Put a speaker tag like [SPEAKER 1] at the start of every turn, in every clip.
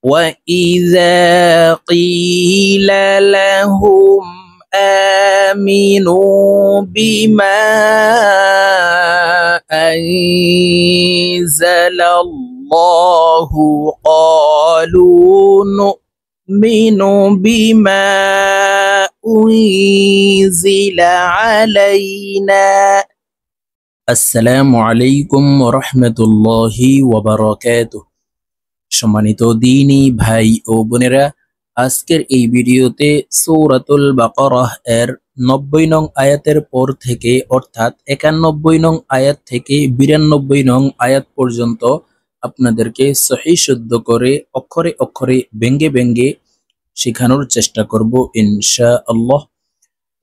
[SPEAKER 1] وإذا قيل لهم آمنوا بما أنزل الله قالوا نؤمن بما أنزل علينا আসসালামু আলাইকুম ওয়া রাহমাতুল্লাহি ওয়া বারাকাতুহু। সম্মানিত দ্বীনী ভাই ও বোনেরা, আজকের এই ভিডিওতে সূরাতুল বাকারাহ এর 90 নং আয়াতের পর থেকে অর্থাৎ 91 নং আয়াত থেকে 92 নং আয়াত পর্যন্ত আপনাদেরকে সহিহ শুদ্ধ করে অক্ষরে অক্ষরে ভেঙ্গে ভেঙ্গে শেখানোর চেষ্টা করব ইনশাআল্লাহ।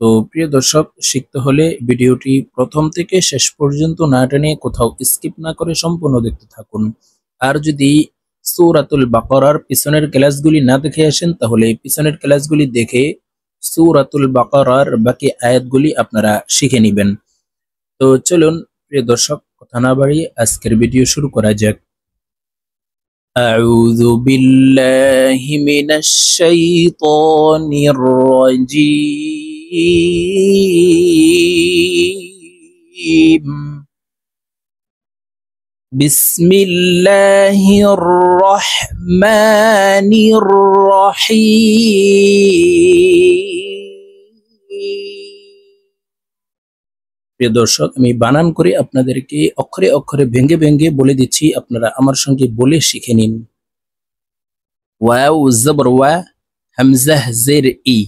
[SPEAKER 1] তো প্রিয় দর্শক, শিখতে হলে ভিডিওটি প্রথম থেকে শেষ পর্যন্ত না টেনে কোথাও স্কিপ না করে সম্পূর্ণ দেখতে থাকুন। আর যদি সূরাতুল বাকারার পিছনের ক্লাসগুলি না দেখে আসেন তাহলে পিছনের ক্লাসগুলি দেখে সূরাতুল বাকারার বাকি আয়াতগুলি আপনারা শিখে নেবেন। তো চলুন প্রিয় দর্শক, কথা না বাড়িয়ে আজকের ভিডিও শুরু করা যাক। আউযু বিল্লাহি মিনাশ শাইতানির রাজীম। বিসমিল্লাহির রহমানির রহিম। প্রিয় দর্শক, আমি বানান করে আপনাদেরকে অক্ষরে অক্ষরে ভেঙ্গে ভেঙ্গে বলে দিচ্ছি, আপনারা আমার সঙ্গে বলে শিখে নিন। ওয়াও জবর ওয়া, হামজাহ জের ই,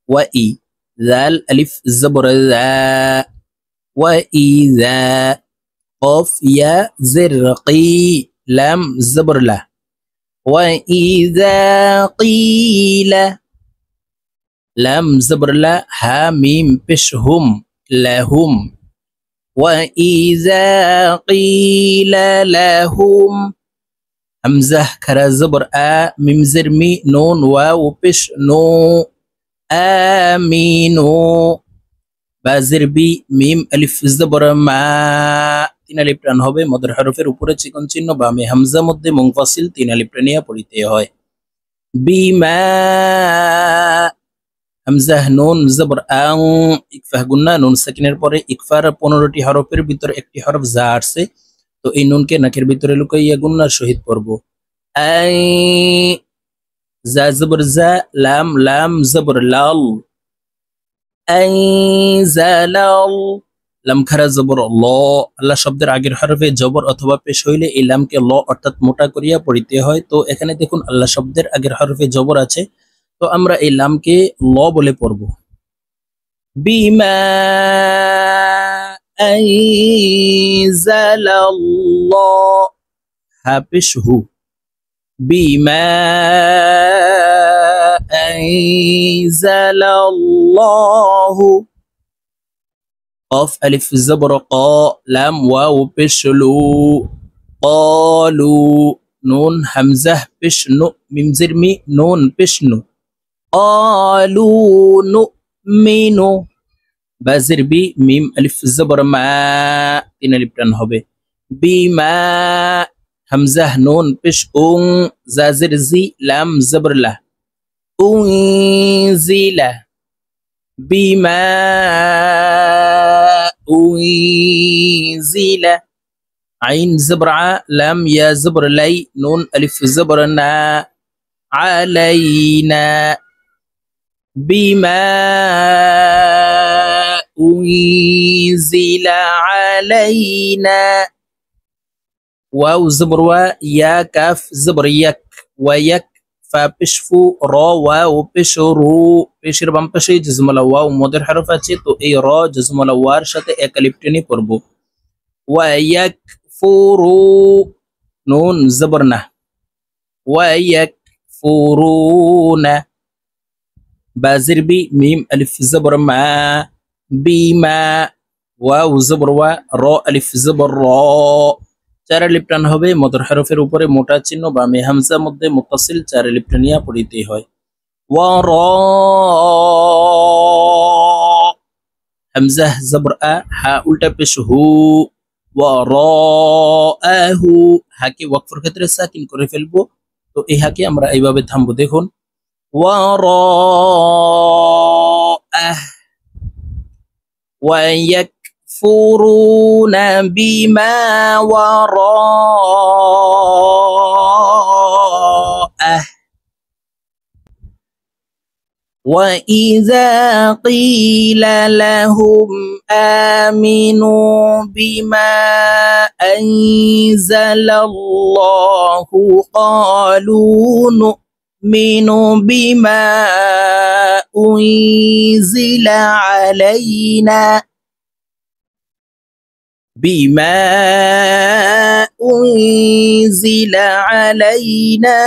[SPEAKER 1] ওয়া ই, জাল আলিফ জবর জা, ওয়া ই জা, قاف يا زرقي لام زبر له، وإذا قيل لام زبر لا ها ميم بشهم لهم، وإذا قيل لهم همزة كرا زبر آ ميم زرمي نون واو بش نو آمينو বাজের বি মিম আলিফ জবর মা, 3 আলিফ টান হবে মদের হরফের উপরে চিকন চিহ্ন বামে হামজা মধ্যে মুনফাসিল 3 আলিফ টানিয়া পড়িতে হয়। বিমা হামজা নুন জবর আং, ইকফা গুন্না নুন সাকিনের পরে ইকফার 15টি হরফের ভিতর একটি হরফ যা আসছে, তো এই নুনকে নাকের ভিতরে লুকাইয়া গুন্নার সহিত পড়ব। আই জা জবর জা, লাম লাম জবর লাল, আইজালাল, লাম খারা জবর ল। আল্লাহ শব্দের আগের হরফে জবর অথবা পেশ হইলে এই লামকে ল অর্থাৎ মোটা করিয়া পড়িতে হয়। তো এখানে দেখুন আল্লাহ শব্দের আগের হরফে জবর আছে, তো আমরা এই লামকে ল বলে পড়ব। বিমা আইজালাল্লাহ, হা পেশ হু, বিমা أنزل الله، قاف ألف زبر قا، لام واو بشلو، قالوا نون همزة بشنو ميم زرمي نون بشنو، قالوا نؤمن بازر بي ميم ألف زبر ما، 3 ألف টান হবে। বিমা همزة نون بش أون زازر زي لام زبر له، أنزل بما أنزل، عين زبر ع، لام يا زبر لي، نون ألف زبر نا، علينا بما أنزل علينا، واو زبر و، يا كاف زبر يك، ويك ফা পেশফু র ওয়াও পেশরু, পেশের বাম পাশে জজমলা ওয়াও মদের হরফ আছে, তো এই র জজমলা ওয়ার সাথে এক আলিফ টেনে পড়ব। ওয়ায়াকফুরু নুন জবর না, ওয়ায়াকফুরুনা বাজির বি মিম আলিফ জবর মা, বিমা ওয়াও জবর ওয়া, র আলিফ জবর র, 4 আলিফ টান হবে মদের হরফের উপরে মোটা চিহ্ন বামে হামজা মধ্যে মুত্তাসিল 4 আলিফ টানিয়া পড়িতে হয়। ওয়া র হামজা জবর আ, হা উল্টা পেশ হু, ওয়া র আহু, হাকে ওয়াকফের ক্ষেত্রে সাকিন করে ফেলবো, তো এই হাকে আমরা এইভাবে থামবো। দেখুন ওয়ারাআহ ويكفرون بما وراءه وإذا قيل لهم آمنوا بما أنزل الله قالوا نؤمن بما أنزل علينا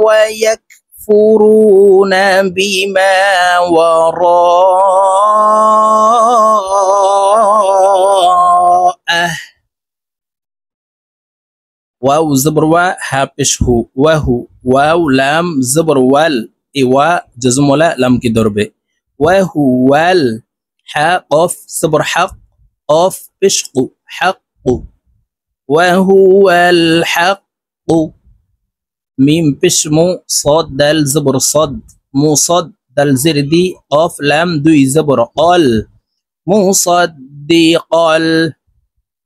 [SPEAKER 1] ويكفرون بما وراءه واو زبر وا حابش هو وهو واو لام زبر وال ايوا جزم ولا لام کی ضربه وهو الحا قف صبر حق قف بشق حق وهو الحق ميم بشمو صاد دال زبر صد مو صد دال زردي قف لام دوي زبر قال مصدق قال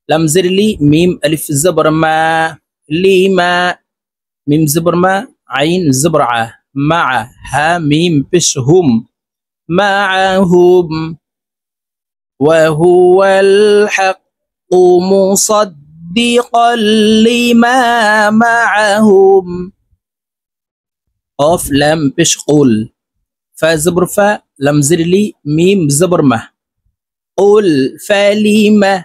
[SPEAKER 1] لام زرلي ميم ألف زبر ما لما ميم زبر ما عين زبر ع مع ها ميم بشهم معهم وهو الحق مصدقا لما معهم قاف لام بشقول فزبر فا لام زرلي ميم زبر ما قل فلما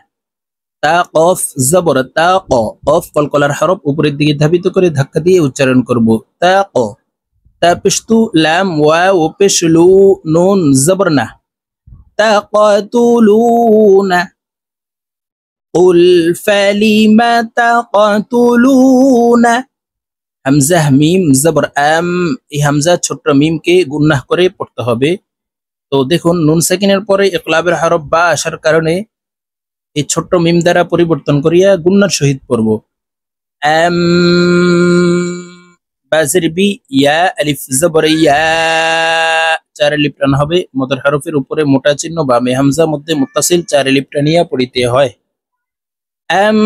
[SPEAKER 1] তা কফ জবর তা ক কফ কলকলার হরফ উপরের দিকে ধাবিত করে ধাক্কা দিয়ে উচ্চারণ করব তা ক তা পেশতু লাম ওয়াও পেশলু নুন জবর না তাকাতুলুনা কুল ফালিমা তাকাতুলুনা হামজা মিম জবর আম এই হামজা ছোট মিমকে গুন্নাহ করে পড়তে হবে। তো দেখুন নুন সাকিনের পরে ইকলাবের হরফ বা আসার কারণে এই ছোট্ট মিম দ্বারা পরিবর্তন করিয়া গুন্নার সহিত পড়ব আম বাজের বি ইয়া আলিফ জবর ইয়া চার আলিফ টান হবে মদের হরফের উপরে মোটা চিহ্ন বামে হামজা মধ্যে মুত্তাসিল চার আলিফ টানিয়া পড়িতে হয় আম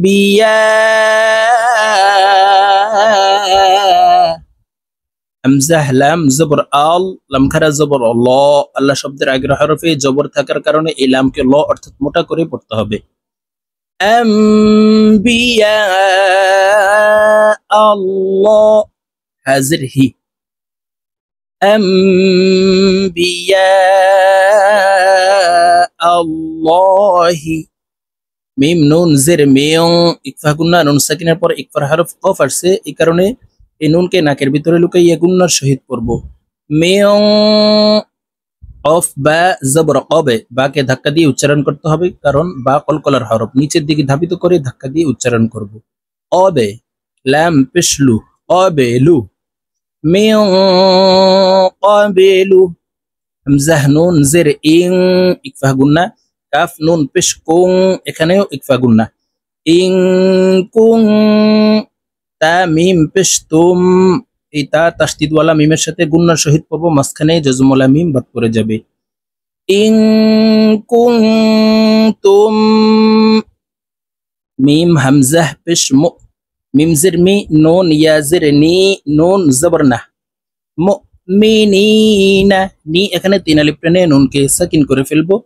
[SPEAKER 1] বিয়া হামজা লাম জবর আল লাম খারা জবর ল আল্লাহ শব্দের আগের হরফে জবর থাকার কারণে এই লামকে ল অর্থাৎ মোটা করে পড়তে হবে আম্বিয়া আল্লাহ হাজির হি আম্বিয়া আল্লাহি মিম নুন জের মিয়ং ইকফা গুন্না নুন সাকিনের পর ইকফার হরফ কফ আসছে এই কারণে এই নুনকে নাকের ভিতরে লুকাইয়া গুন্নার সহিত পড়ব মিয়ং অফ বা জবর কবে বাকে ধাক্কা দিয়ে উচ্চারণ করতে হবে কারণ বা কলকলার হরফ নিচের দিকে ধাবিত করে ধাক্কা দিয়ে উচ্চারণ করব অবে লাম পেশলু অবেলু মিয়ং কবেলু হামজা নুন জের ইং ইকফা গুন্না কাফ নুন পেশ কুং এখানেও ইকফা গুন্না ইং কুং তা মিম পেশ তুম এই তা তাসদিদওয়ালা মিমের সাথে গুন্নার সহিত পড়ব মাঝখানে জজমওয়ালা মিম বাদ পড়ে যাবে ইং কুনতুম মিম হামজা পেশ মু মিম জের মি নুন ইয়া জের নি নুন জবর না মুমিনিনা নি এখানে তিন আলিফ টেনে নুনকে সাকিন করে ফেলবো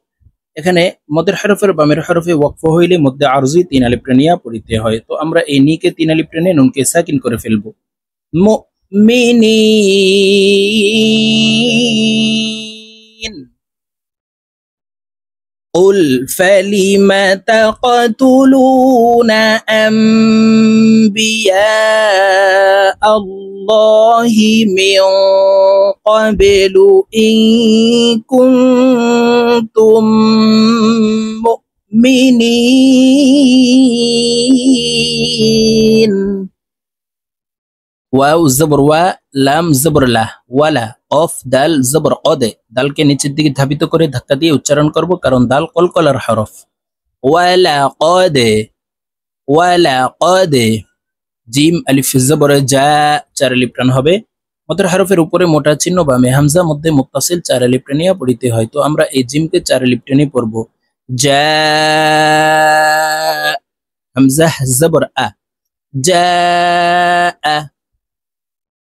[SPEAKER 1] এখানে মদের হরফের বামের হরফে ওয়াকফ হইলে মধ্যে আরজি তিন আলিফ টেনিয়া পড়িতে হয় তো আমরা এই নিকে তিন আলিফ টেনে নুনকে সাকিন করে ফেলবো মুমিনিন قل فلم تقتلون أنبياء الله من قبل إن كنتم مؤمنين ওয়াও জবর ওয়া লাম জবর লা ওয়ালা অফ দাল জবর কদে দালকে নিচের দিকে ধাবিত করে ধাক্কা দিয়ে উচ্চারণ করব কারণ দাল কলকলার হরফ ওয়ালা কদে জিম আলিফ জবর যা 4 আলিফ টান হবে। মদের হরফের উপরে মোটা চিহ্ন বামে হামজা, মধ্যে মুত্তাসিল 4 আলিফ টানিয়া পড়িতে হয়। তো আমরা এই জিমকে 4 আলিফ টেনে পড়ব। যা, হামজা জবর আ, যা,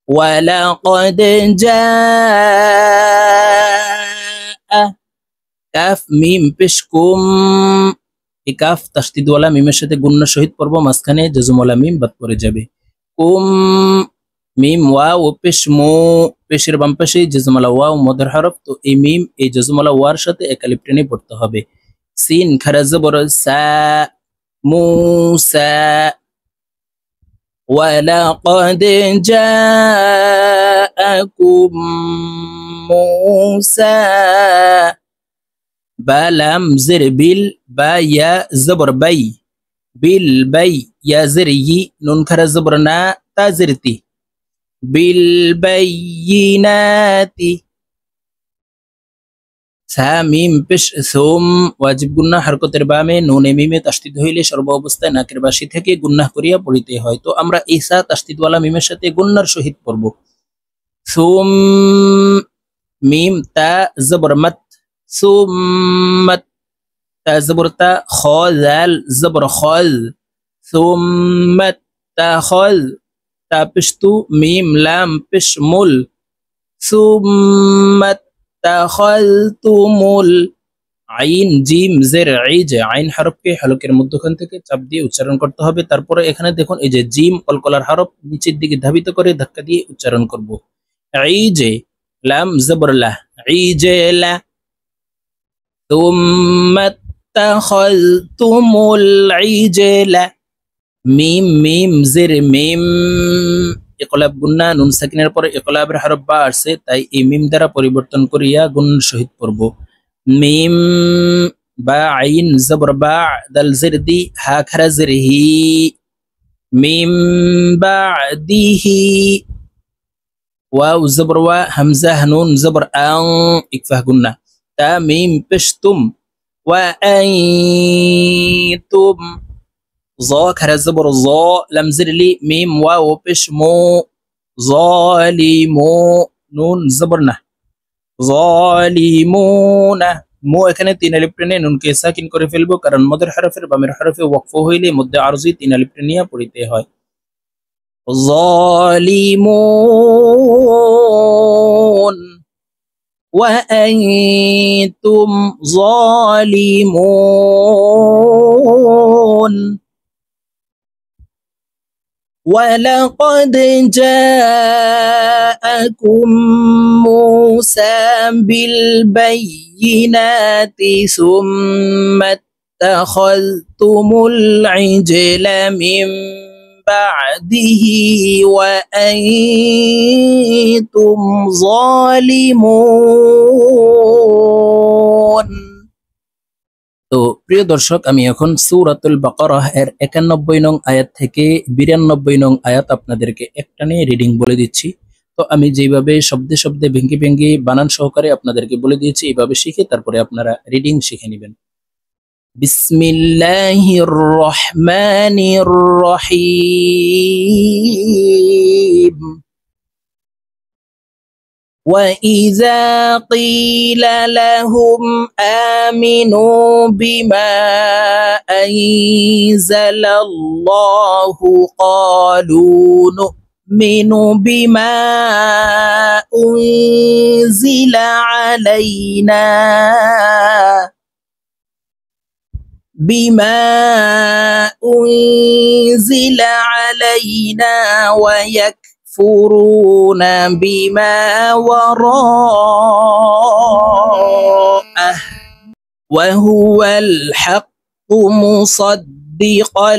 [SPEAKER 1] ওয়ালাকাদ যা, কাফ মিম পেশ কুম, এই কাফ তাসদিদওয়ালা মিমের সাথে গুন্না সহিত পড়ব, মাঝখানে জজমওয়ালা মিম বাদ পড়ে যাবে। কুম, মিম ওয়াও পেশ মু, পেশের বাম পাশে জজমওয়ালা ওয়াও মদের হরফ, তো এই মিম এই জজমওয়ালা ওয়ার সাথে এক আলিফ টেনে পড়তে হবে। সিন খারা জবর সা, মুসা, ওয়ালাকাদ জাআকুম মুসা, বালাম জের বিল, বা ইয়া জবর বাই, বিল বাই, ইয়া জের ই, নুন খারা জবর না, তা জের তি, বিল বাইয়িনাতি। সা মিম পেশ সুম, ওয়াজিব গুন্নাহ হরকতের বামে, নুনে মিমে তাসদিদ হইলে সর্ব অবস্থায় নাকের বাসি থেকে গুন্নাহ করিয়া পড়িতে হয়। তো আমরা এই সা তাসদিদওয়ালা মিমের সাথে গুন্নার সহিত পড়ব। সুম, মিম তা জবর মাত, সুম্মাত, তা জবর তা, খ জাল জবর খল, সুম্মাত তা খল, তা পেশ তু, মিম লাম পেশ মুল, সুম্মাত তাখালতুমুল, আইন জিম জের ইজ, আইন হরফকে হলকের মধ্যখান থেকে চাপ দিয়ে উচ্চারণ করতে হবে। তারপরে এখানে দেখুন এই যে জিম কলকলার হরফ নিচের দিকে ধাবিত করে ধাক্কা দিয়ে উচ্চারণ করব। ইজে, লাম জবর লা, ইজে লা, তুম্মা তাখালতুমুল ইজলা, মিম মিম জের মিম, ইকলাব গুন্না, নুন সাকিনের পরে ইকলাবের হরফ বা আসছে, তাই এই মিম দ্বারা পরিবর্তন করিয়া গুন্নার সহিত পড়ব। মিম, বা আইন জবর বা, দাল জের দি, হা খারা জের হি, মিম বাদিহি, ওয়াও জবর ওয়া, হামজা নুন জবর আং, ইকফাহ গুন্না, তা মিম পেশ তুম, ওয়া আইতুম, জ খারা জবর জ, লাম জের লি, মিম ওয়াও পেশ মু, যালিমু, নুন জবর না, যালিমুনা, মু এখানে 3 আলিফ টেনে নুনকে সাকিন করে ফেলবো, কারণ মদের হরফের বামের হরফে ওয়াকফ হইলে মধ্যে আরজি 3 আলিফ টেনিয়া পড়িতে হয়। যালিমুন, ওয়া আনতুম যালিমুন, ولقد جاءكم موسى بالبينات ثم اتخذتم العجل من بعده وأنتم ظالمون। তো প্রিয় দর্শক, আমি এখন সূরাতুল বাকারাহ এর 91 নং আয়াত থেকে 92 নং আয়াত আপনাদেরকে একটানে রিডিং বলে দিচ্ছি। তো আমি যেভাবে শব্দে শব্দে ভেঙ্গে ভেঙ্গে বানান সহকারে আপনাদেরকে বলে দিয়েছি, এইভাবে শিখে তারপরে আপনারা রিডিং শিখে নেবেন। বিসমিল্লাহির রহমানির রহিম। وَإِذَا قِيلَ لَهُمْ آمِنُوا بِمَا أَنزَلَ اللَّهُ قَالُوا نُؤْمِنُ بِمَا أُنزِلَ عَلَيْنَا وَيَكْفُرُونَ بِمَا وَرَاءَهُ وَهُوَ الْحَقُّ مُصَدِّقًا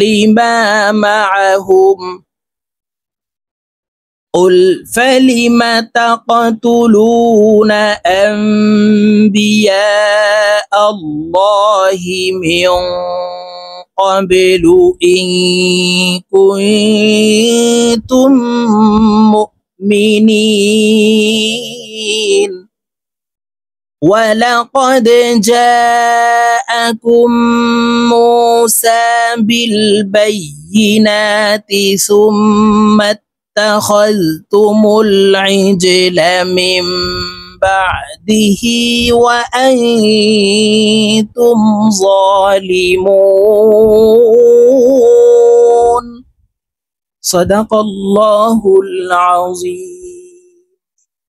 [SPEAKER 1] لِمَا مَعَهُمْ قُلْ فَلِمَ تَقْتُلُونَ أَنبِيَاءَ اللَّهِ مِن قبل إن كنتم مؤمنين ولقد جاءكم موسى بالبينات ثم اتخذتم العجل من بعده وأنتم ظالمون صدق الله العظيم.